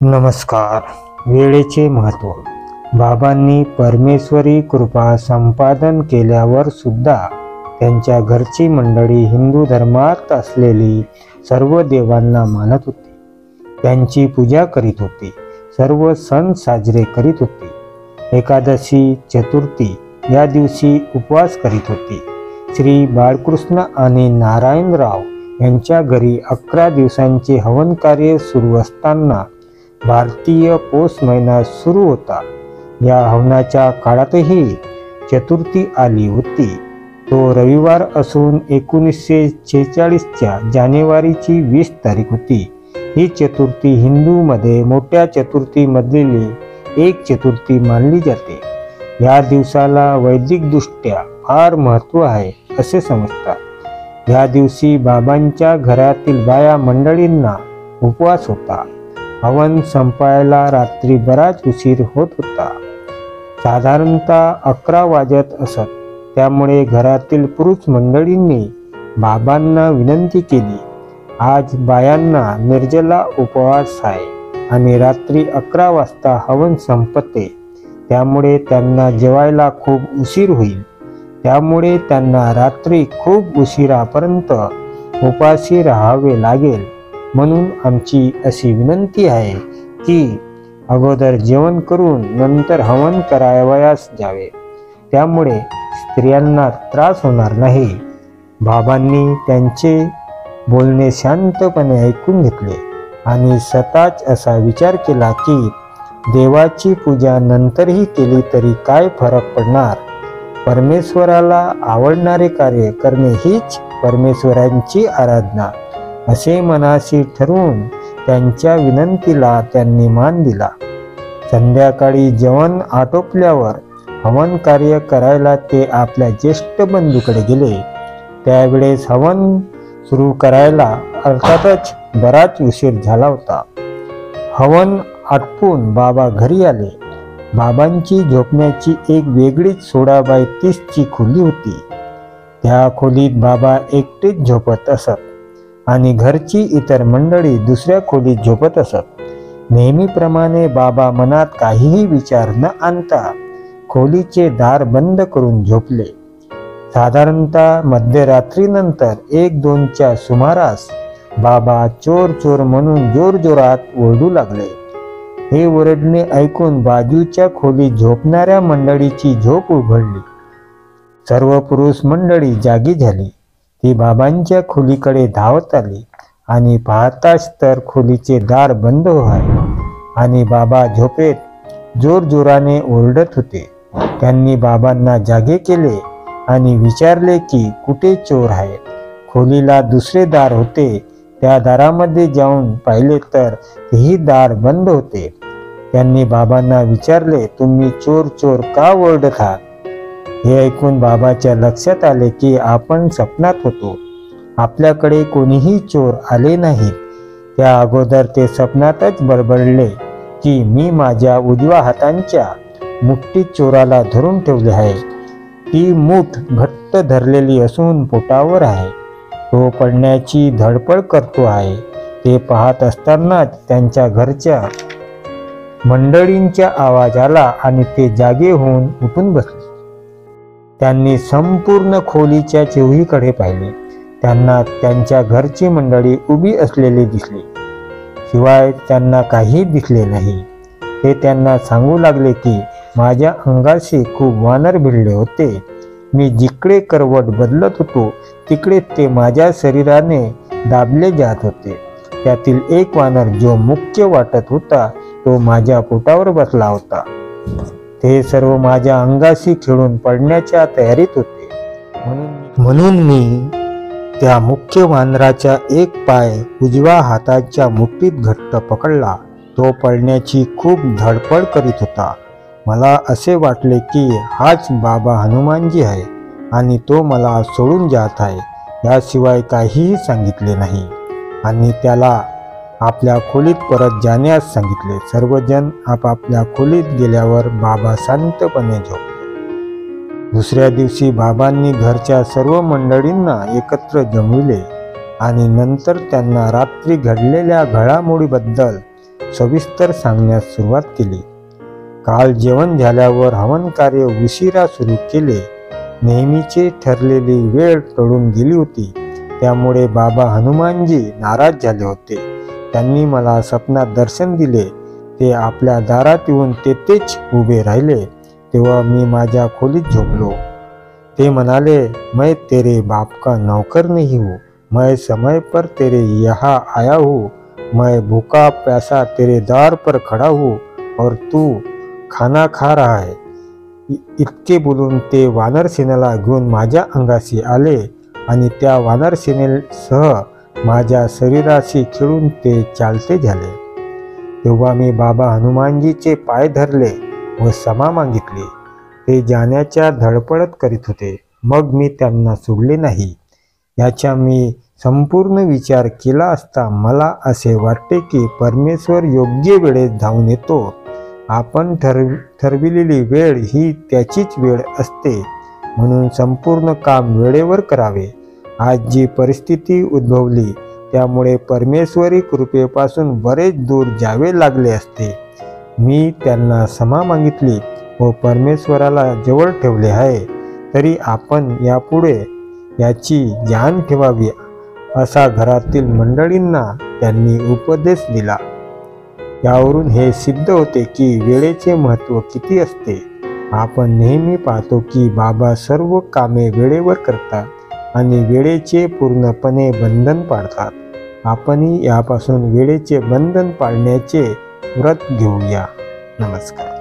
नमस्कार. वेळेचे महत्त्व. बाबांनी परमेश्वरी कृपा संपादन केल्यावर सुद्धा त्यांच्या घरची मंडळी हिंदू धर्मात असलेली सर्व देवांना मानत होती, त्यांची पूजा करीत होती, सर्व सण साजरे करीत होती. एकादशी, चतुर्थी या दिवशी उपवास करीत होती. श्री बाळकृष्ण आणि नारायणराव यांच्या घरी 11 दिवसांचे हवन कार्य सुरू असताना भारतीय पौष महिना सुरू होता. या हवनाच्या काळातही चतुर्थी आली होती. तो रविवार असून 1946च्या जानेवारीची 20 तारीख होती. ही चतुर्थी हिंदूमध्ये मोठ्या चतुर्थीमधली एक चतुर्थी मानली जाते. या दिवसाला वैदिकदृष्ट्या फार महत्त्व आहे असे समजतात. या दिवशी बाबांच्या घरातील बाया मंडळींना उपवास होता. हवन संपायला रात्री बराच उशीर होत होता. साधारणतः 11 वाजत असत. त्यामुळे घरातील पुरुष मंडळींनी बाबांना विनंती केली, आज बायांना निर्जला उपवास आहे आणि रात्री 11 वाजता हवन संपते, त्यामुळे त्यांना जेवायला खूप उशीर होईल. त्यामुळे त्यांना रात्री खूप उशिरापर्यंत उपाशी राहावे लागेल. म्हणून आमची अशी विनंती आहे की अगोदर जेवण करून नंतर हवन करावयास जावे, त्यामुळे स्त्रियांना त्रास होणार नाही. बाबांनी त्यांचे बोलणे शांतपणे ऐकून घेतले आणि स्वतःच असा विचार केला की देवाची पूजा नंतरही केली तरी काय फरक पडणार. परमेश्वराला आवडणारे कार्य करणे हीच परमेश्वरांची आराधना असे मनाशी ठरवून त्यांच्या विनंतीला त्यांनी मान दिला. संध्याकाळी जेवण आटोपल्यावर हवन कार्य करायला ते आपल्या ज्येष्ठ बंधूकडे गेले. त्यावेळेस हवन सुरू करायला अर्थातच बराच उशीर झाला होता. हवन आटपून बाबा घरी आले. बाबांची झोपण्याची एक वेगळीच 16x30ची खोली होती. त्या खोलीत बाबा एकटेच झोपत असत आणि घरची इतर मंडळी दुसऱ्या खोलीत झोपत असत. नेहमीप्रमाणे बाबा मनात काहीही विचार न आणता खोलीचे दार बंद करून झोपले. साधारणतः मध्यरात्रीनंतर 1-2च्या सुमारास बाबा चोर चोर म्हणून जोरजोरात ओरडू लागले. हे ओरडणे ऐकून बाजूच्या खोलीत झोपणाऱ्या मंडळीची झोप उघडली. सर्व पुरुष मंडळी जागी झाली. ती बाबांच्या खोलीकडे धावत आली आणि पाहताच तर खोलीचे दार बंद आहे आणि बाबा झोपेत जोरजोराने ओरडत होते. त्यांनी बाबांना जागे केले आणि विचारले की कुठे चोर आहेत. खोलीला दुसरे दार होते. त्या दारामध्ये जाऊन पाहिले तर तेही दार बंद होते. त्यांनी बाबांना विचारले, तुम्ही चोर चोर का ओरडत आहात. हे ऐकून बाबाच्या लक्षात आले की आपण स्वप्नात होतो. आपल्याकडे कोणीही चोर आले नाहीत. त्या अगोदर ते स्वप्नातच बडबडले की मी माझ्या उजव्या हातांच्या मुठीत चोराला धरून ठेवले आहे. ती मूठ घट्ट धरलेली असून पोटावर आहे. तो पडण्याची धडपड करतो आहे. ते पाहत असतानाच त्यांच्या घरच्या मंडळींचा आवाज आला आणि ते जागे होऊन उठून बसले. त्यांनी संपूर्ण खोलीच्या चोहीकडे पाहिले. त्यांना त्यांच्या घरची मंडळी उभी असलेली दिसली. शिवाय त्यांना काही दिसले नाही. ते त्यांना सांगू लागले की माझ्या अंगाशी खूप वानर भिडले होते. मी जिकडे करवट बदलत होतो तिकडे ते माझ्या शरीराने दाबले जात होते. त्यातील एक वानर जो मुख्य वाटत होता तो माझ्या पोटावर बसला होता. ते सर्व माझ्या अंगाशी खेळून पडण्याच्या तयारीत होते. म्हणून मी त्या मुख्य वानराचा एक पाय उजव्या हाताच्या मुठीत घट्ट पकडला. तो पडण्याची खूप धडपड करीत होता. मला असे वाटले की हाच बाबा हनुमानजी आहे आणि तो मला सोडून जात आहे. याशिवाय काहीही सांगितले नाही आणि त्याला आपल्या खोलीत परत जाण्यास सांगितले. सर्वजण आपापल्या खोलीत गेल्यावर बाबा शांतपणे झोपले. दुसऱ्या दिवशी बाबांनी घरच्या सर्व मंडळींना एकत्र जमविले आणि नंतर त्यांना रात्री घडलेल्या घडामोडीबद्दल सविस्तर सांगण्यास सुरुवात केली. काल जेवण झाल्यावर हवन कार्य उशिरा सुरू केले. नेहमीचे ठरलेली वेळ टळून गेली होती. त्यामुळे बाबा हनुमानजी नाराज झाले होते. त्यांनी मला स्वप्नात दर्शन दिले. ते आपल्या दारात येऊन तेथेच उभे राहिले. तेव्हा मी माझ्या खोलीत झोपलो. ते म्हणाले, मैं तेरे बाप का नौकर नहीं हूँ, मैं समय पर तेरे यहाँ आया हूँ, मैं भूखा प्यासा तेरे द्वार पर खड़ा हूँ और तू खाना खा रहा है. इतके बोलून ते वानरसेनेला घेऊन माझ्या अंगाशी आले आणि त्या वानरसेनेसह माझ्या शरीराशी खेळून ते चालते झाले. तेव्हा मी बाबा हनुमानजीचे पाय धरले व क्षमा मागितली. ते जाण्याच्या धडपड करीत होते. मग मी त्यांना सोडले नाही. याचा मी संपूर्ण विचार केला असता मला असे वाटते की परमेश्वर योग्य वेळेत धावून येतो. आपण ठरविलेली वेळ ही त्याचीच वेळ असते. म्हणून संपूर्ण काम वेळेवर करावे. आज जी परिस्थिती उद्भवली त्यामुळे परमेश्वरी कृपेपासून बरेच दूर जावे लागले असते. मी त्यांना क्षमा मागितली व परमेश्वराला जवळ ठेवले आहे. तरी आपण यापुढे याची जाण ठेवावी असा घरातील मंडळींना त्यांनी उपदेश दिला. यावरून हे सिद्ध होते की वेळेचे महत्त्व किती असते. आपण नेहमी पाहतो की बाबा सर्व कामे वेळेवर करतात आणि वेळेचे पूर्णपणे बंधन पाळतात. आपणही यापासून वेळेचे बंधन पाळण्याचे व्रत घेऊया. नमस्कार.